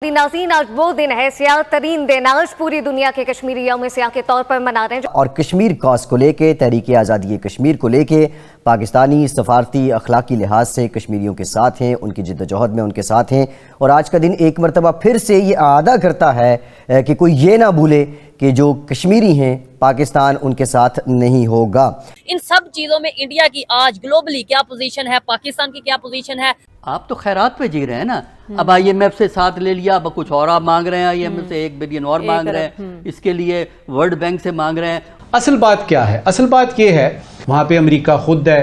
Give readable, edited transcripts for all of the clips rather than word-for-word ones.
नाज़रीन, आज वो दिन है, स्याह तरीन दिन। आज पूरी दुनिया के कश्मीरी यौम स्याह के तौर पर मना रहे हैं। और कश्मीर कॉज को लेके, तहरीक आज़ादी कश्मीर को लेके पाकिस्तानी सफारती अखलाकी लिहाज से कश्मीरियों के साथ हैं, उनकी जिद्दोजहद में उनके साथ हैं। और आज का दिन एक मरतबा फिर से ये आदा करता है कि कोई ये ना भूले कि जो कश्मीरी हैं पाकिस्तान उनके साथ नहीं होगा। इन सब चीजों में इंडिया की आज ग्लोबली क्या पोजीशन है, पाकिस्तान की क्या पोजीशन है। आप तो खैरात पे जी रहे हैं ना। अब IMF से साथ ले लिया, अब कुछ और आप मांग रहे हैं, IMF से 1 बिलियन और मांग रहे हैं, इसके लिए वर्ल्ड बैंक से मांग रहे हैं। असल बात क्या है? असल बात ये है, वहां पे अमेरिका खुद है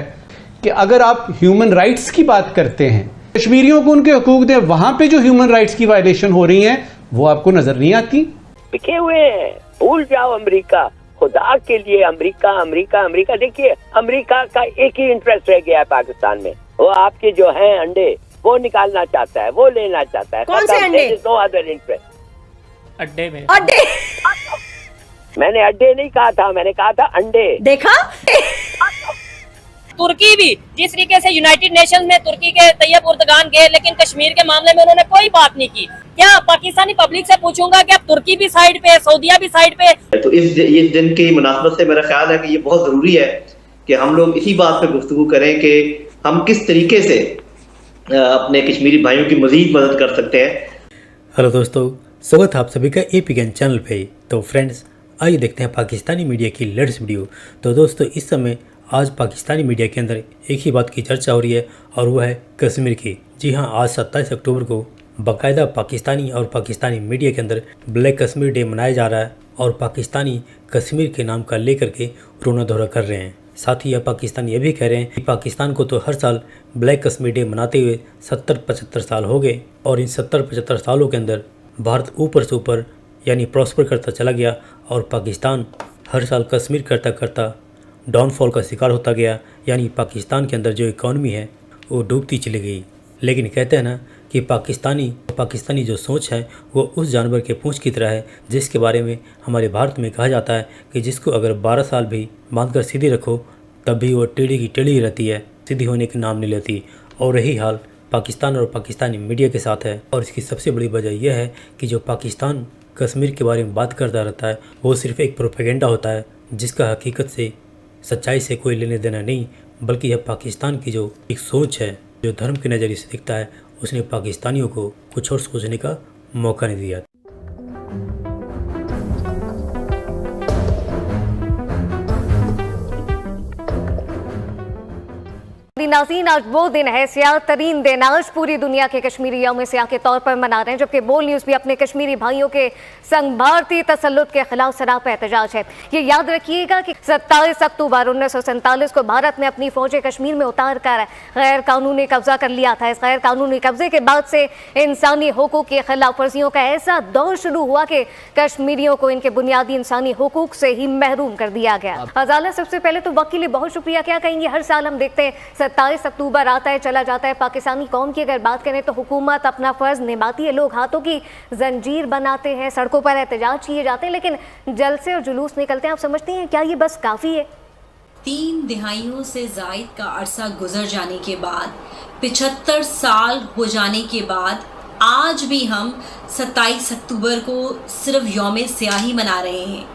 कि अगर आप ह्यूमन राइट्स की बात करते हैं, कश्मीरियों को उनके हकूक दें, वहां पे जो ह्यूमन राइट्स की वायलेशन हो रही है वो आपको नजर नहीं आती। बिके हुए हैं, भूल जाओ अमेरिका, खुदा के लिए अमेरिका अमेरिका अमेरिका। देखिए, अमेरिका का एक ही इंटरेस्ट रह गया है पाकिस्तान में, वो आपके जो हैं अंडे वो निकालना चाहता है, वो लेना चाहता है। कौन से अंडे? No other interest. अड्डे में अड्डे मैंने अड्डे नहीं कहा था, मैंने कहा था अंडे। देखा? तुर्की भी जिस तरीके से यूनाइटेड नेशंस में तुर्की के तैयब उर्दगान गए, लेकिन कश्मीर के मामले में उन्होंने कोई बात नहीं की। क्या पाकिस्तानी पब्लिक से पूछूंगा कि अब तुर्की भी साइड पे है, सऊदीया भी साइड पे है। तो इस दिन की मुनासबत से मेरा ख्याल है कि ये बहुत जरूरी है कि हम लोग इसी बात पे गुफ्तगू करें कि हम किस तरीके से अपने कश्मीरी भाइयों की मजीद मदद कर सकते हैं। हेलो दोस्तों, स्वागत है आप सभी का APGN चैनल पे। तो फ्रेंड्स, आइए देखते हैं पाकिस्तानी मीडिया की लेटेस्ट वीडियो। तो दोस्तों, इस समय आज पाकिस्तानी मीडिया के अंदर एक ही बात की चर्चा हो रही है और वो है कश्मीर की। जी हाँ, आज 27 अक्टूबर को बाकायदा पाकिस्तानी और पाकिस्तानी मीडिया के अंदर ब्लैक कश्मीर डे मनाया जा रहा है और पाकिस्तानी कश्मीर के नाम का लेकर के रोना धोरा कर रहे हैं। साथ ही यह पाकिस्तानी ये भी कह रहे हैं कि पाकिस्तान को तो हर साल ब्लैक कश्मीर डे मनाते हुए 70-75 साल हो गए और इन 70-75 सालों के अंदर भारत ऊपर से ऊपर यानी प्रॉस्पर करता चला गया और पाकिस्तान हर साल कश्मीर करता करता डाउनफॉल का शिकार होता गया, यानी पाकिस्तान के अंदर जो इकॉनमी है वो डूबती चली गई। लेकिन कहते हैं ना कि पाकिस्तानी जो सोच है वो उस जानवर के पूंछ की तरह है जिसके बारे में हमारे भारत में कहा जाता है कि जिसको अगर 12 साल भी बांधकर सीधी रखो तब भी वो टेढ़ी की टेढ़ी रहती है, सीधी होने का नाम नहीं लेती। और यही हाल पाकिस्तान और पाकिस्तानी मीडिया के साथ है। और इसकी सबसे बड़ी वजह यह है कि जो पाकिस्तान कश्मीर के बारे में बात करता रहता है वो सिर्फ एक प्रोपेगेंडा होता है जिसका हकीकत से, सच्चाई से कोई लेने देना नहीं, बल्कि यह पाकिस्तान की जो एक सोच है, जो धर्म के नज़रिए से दिखता है, उसने पाकिस्तानियों को कुछ और सोचने का मौका नहीं दिया। नाज़रीन, आज वो दिन है, स्याह तरीन दिन। आज पूरी दुनिया के कश्मीरी यौम स्याह के तौर पर मना रहे हैं, जबकि बोल न्यूज़ भी अपने कश्मीरी भाइयों के संग भारतीय तसल्लुत के खिलाफ सरापा एहतजाज है। ये याद रखिएगा कि 27 अक्टूबर 1947 को भारत ने अपनी फौजें कश्मीर में उतार कर गैर कानूनी कब्जा कर लिया था। इस गैर कानूनी कब्जे के बाद से इंसानी हुकूक की खिलाफ वर्जियों का ऐसा दौर शुरू हुआ कि कश्मीरियों को इनके बुनियादी इंसानी हुकूक से ही महरूम कर दिया गया। अजाला, सबसे पहले तो वकील बहुत शुक्रिया। क्या कहेंगे, हर साल हम देखते हैं 27 अक्टूबर आता है चला जाता है, पाकिस्तानी कौम की अगर बात करें तो हुकूमत अपना फर्ज निभाती है, लोग हाथों की जंजीर बनाते हैं, सड़कों पर एहतजाज किए जाते हैं, लेकिन जलसे और जुलूस निकलते हैं। आप समझते हैं क्या ये बस काफ़ी है? 3 दिहाइयों से जायद का अरसा गुजर जाने के बाद, 75 साल हो जाने के बाद आज भी हम 27 अक्टूबर को सिर्फ यौम स्याही मना रहे हैं।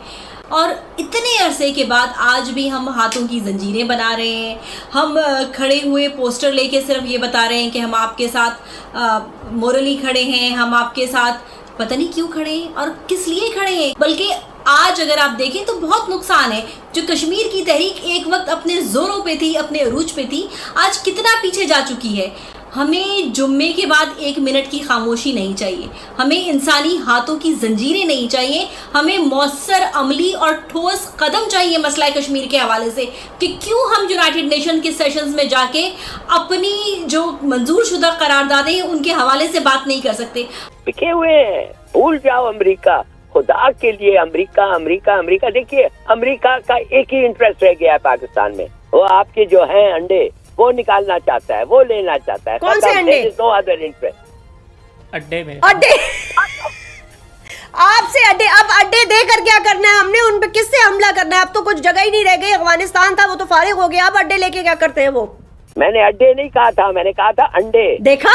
और इतने अरसे के बाद आज भी हम हाथों की जंजीरें बना रहे हैं। हम खड़े हुए पोस्टर लेके सिर्फ ये बता रहे हैं कि हम आपके साथ मोरली खड़े हैं, हम आपके साथ पता नहीं क्यों खड़े हैं और किस लिए खड़े हैं। बल्कि आज अगर आप देखें तो बहुत नुकसान है। जो कश्मीर की तहरीक एक वक्त अपने जोरों पे थी, अपने अरूज पे थी, आज कितना पीछे जा चुकी है। हमें जुम्मे के बाद 1 मिनट की खामोशी नहीं चाहिए, हमें इंसानी हाथों की जंजीरें नहीं चाहिए, हमें मौसर अमली और ठोस कदम चाहिए मसला कश्मीर के हवाले से कि क्यों हम यूनाइटेड नेशन के सेशंस में जाके अपनी जो मंजूर शुदा करारदादें हैं उनके हवाले से बात नहीं कर सकते। बिके हुए हैं, भूल जाओ अमेरिका, खुदा के लिए अमेरिका अमेरिका अमेरिका। देखिए, अमेरिका का एक ही इंटरेस्ट रह गया है पाकिस्तान में, वो आपके जो हैं अंडे वो निकालना चाहता है, वो लेना चाहता है। कौन से अंडे? No other interest. अड्डे में अड्डे आपसे अड्डे, अब अड्डे देकर क्या करना है? हमने उन पे किससे हमला करना है? अब तो कुछ जगह ही नहीं रह गई। अफगानिस्तान था वो तो फारिग हो गया, अब अड्डे लेके क्या करते हैं वो? मैंने अड्डे नहीं कहा था, मैंने कहा था अंडे। देखा?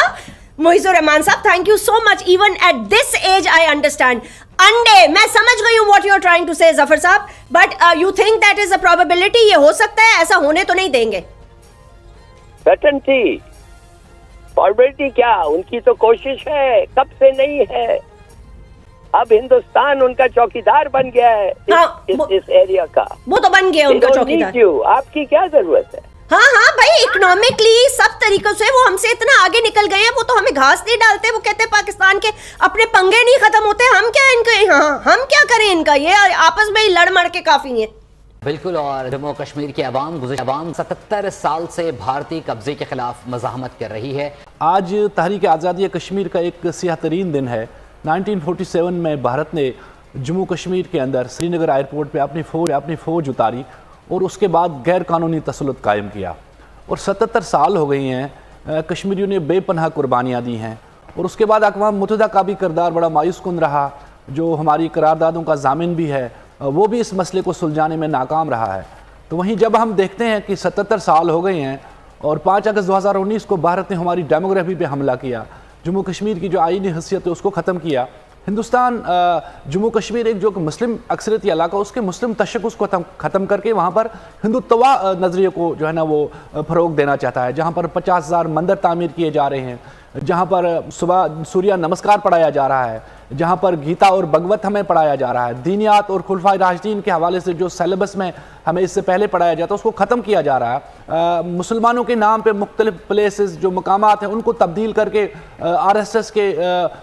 मोइजुर रहमान साहब, thank you so much. Even at this age I understand. अंडे, मैं समझ गई हूँ what you are trying to say Zafar साहब, but you think that is a probability? ये हो सकता है, ऐसा होने तो नहीं देंगे? सर्टेनिटी, प्रोबेबिलिटी क्या, उनकी तो कोशिश है, कब से नहीं है. अब हिंदुस्तान उनका चौकीदार बन गया है इस एरिया का. वो तो बन गया उनका चौकीदार. आपकी क्या जरूरत है? हाँ भाई, इकोनॉमिकली सब तरीकों से वो हमसे इतना आगे निकल गए हैं. वो तो हमें घास नहीं डालते. वो कहते हैं पाकिस्तान के अपने पंगे नहीं खत्म होते, हम क्या इनके, हाँ हम क्या करें इनका, ये आपस में ही लड़ मड़ के काफी है. बिल्कुल. और जम्मू कश्मीर की अवाम 77 साल से भारतीय कब्जे के खिलाफ मज़ाहमत कर रही है. आज तहरीक आज़ादी कश्मीर का एक सियाह तरीन दिन है. 1947 में भारत ने जम्मू कश्मीर के अंदर श्रीनगर एयरपोर्ट पे अपनी फ़ौज उतारी और उसके बाद गैर कानूनी तसल्लुत कायम किया. और 77 साल हो गई हैं, कश्मीरियों ने बेपनाह कुर्बानियाँ दी हैं. और उसके बाद अक़वाम मुत्तहिदा का भी किरदार बड़ा मायूस कुन रहा, जो हमारी करारदादों का ज़ामिन भी है, वो भी इस मसले को सुलझाने में नाकाम रहा है. तो वहीं जब हम देखते हैं कि 77 साल हो गए हैं और 5 अगस्त 2019 को भारत ने हमारी डेमोग्राफी पे हमला किया, जम्मू कश्मीर की जो आईनी हैसियत है उसको ख़त्म किया. हिंदुस्तान जम्मू कश्मीर एक जो मुस्लिम अक्सरियती इलाका, उसके मुस्लिम तशक्कुस को ख़त्म करके वहाँ पर हिंदुत्वा नज़रिए को जो है ना वो फ़रोग देना चाहता है. जहाँ पर 50,000 मंदिर तामीर किए जा रहे हैं, जहाँ पर सुबह सूर्य नमस्कार पढ़ाया जा रहा है, जहाँ पर गीता और भगवत हमें पढ़ाया जा रहा है, दीनियात और खुलफाए राशिदीन के हवाले से जो सिलेबस में हमें इससे पहले पढ़ाया जाता है उसको ख़त्म किया जा रहा है. मुसलमानों के नाम पे मुख्तलिफ प्लेसेस जो मकामात हैं उनको तब्दील करके RSS के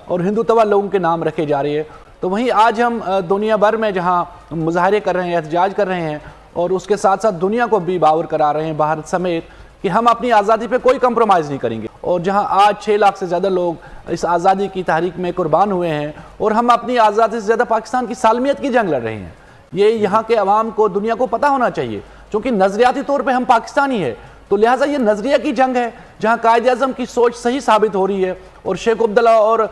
और हिंदुत्वा लोगों के नाम रखे जा रहे हैं. तो वहीं आज हम दुनिया भर में जहाँ मुजाहरे कर रहे हैं, एहतजाज कर रहे हैं और उसके साथ साथ दुनिया को भी बावर करा रहे हैं भारत समेत कि हम अपनी आज़ादी पे कोई कंप्रोमाइज़ नहीं करेंगे. और जहां आज 6 लाख से ज़्यादा लोग इस आज़ादी की तहरीक में कुर्बान हुए हैं और हम अपनी आज़ादी से ज़्यादा पाकिस्तान की सालमियत की जंग लड़ रहे हैं, ये यहाँ के अवाम को, दुनिया को पता होना चाहिए. क्योंकि नज़रियाती तौर पर हम पाकिस्तानी है, तो लिहाजा ये नज़रिया की जंग है जहाँ कायद आज़म की सोच सही साबित हो रही है. और शेख अब्दुल्ला और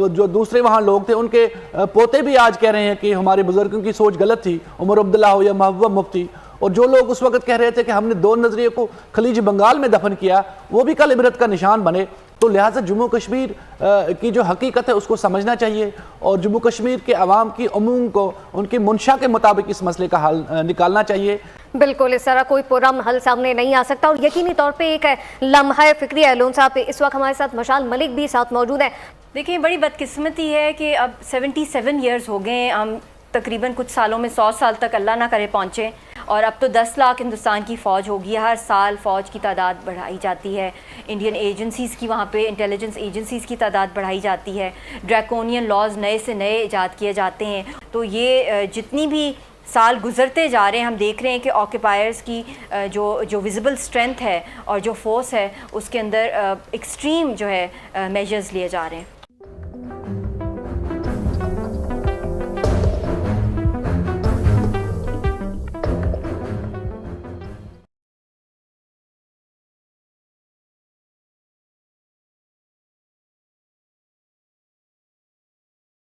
जो दूसरे वहाँ लोग थे उनके पोते भी आज कह रहे हैं कि हमारे बुजुर्गों की सोच गलत थी, उमर अब्दुल्ला हो या महबूबा मुफ्ती. और जो लोग उस वक्त कह रहे थे कि हमने 2 नज़रिए को खलीज बंगाल में दफन किया, वो भी कल इबरत का निशान बने. तो लिहाजा जम्मू कश्मीर की जो हकीकत है उसको समझना चाहिए और जम्मू कश्मीर के अवाम की उमूम को उनकी मुंशा के मुताबिक इस मसले का हल निकालना चाहिए. बिल्कुल, इस तरह कोई पुरम हल सामने नहीं आ सकता. और यकीनी तौर पे एक लम्हा फिक्री है लोन साहब. इस वक्त हमारे साथ मशाल मलिक भी साथ मौजूद है. देखिए, बड़ी बदकिस्मती है कि अब 77 ईयर्स हो गए, हम तकरीबन कुछ सालों में 100 साल तक अल्लाह ना करे पहुँचे और अब तो 10 लाख हिंदुस्तान की फ़ौज होगी. हर साल फ़ौज की तादाद बढ़ाई जाती है, इंडियन एजेंसीज़ की, वहाँ पे इंटेलिजेंस एजेंसीज़ की तादाद बढ़ाई जाती है, ड्रैकोनियन लॉज नए से नए ईजाद किए जाते हैं. तो ये जितनी भी साल गुजरते जा रहे हैं हम देख रहे हैं कि ऑक्यूपायर्स की जो विजिबल स्ट्रेंथ है और जो फोर्स है उसके अंदर एक्सट्रीम जो है मेजर्स लिए जा रहे हैं.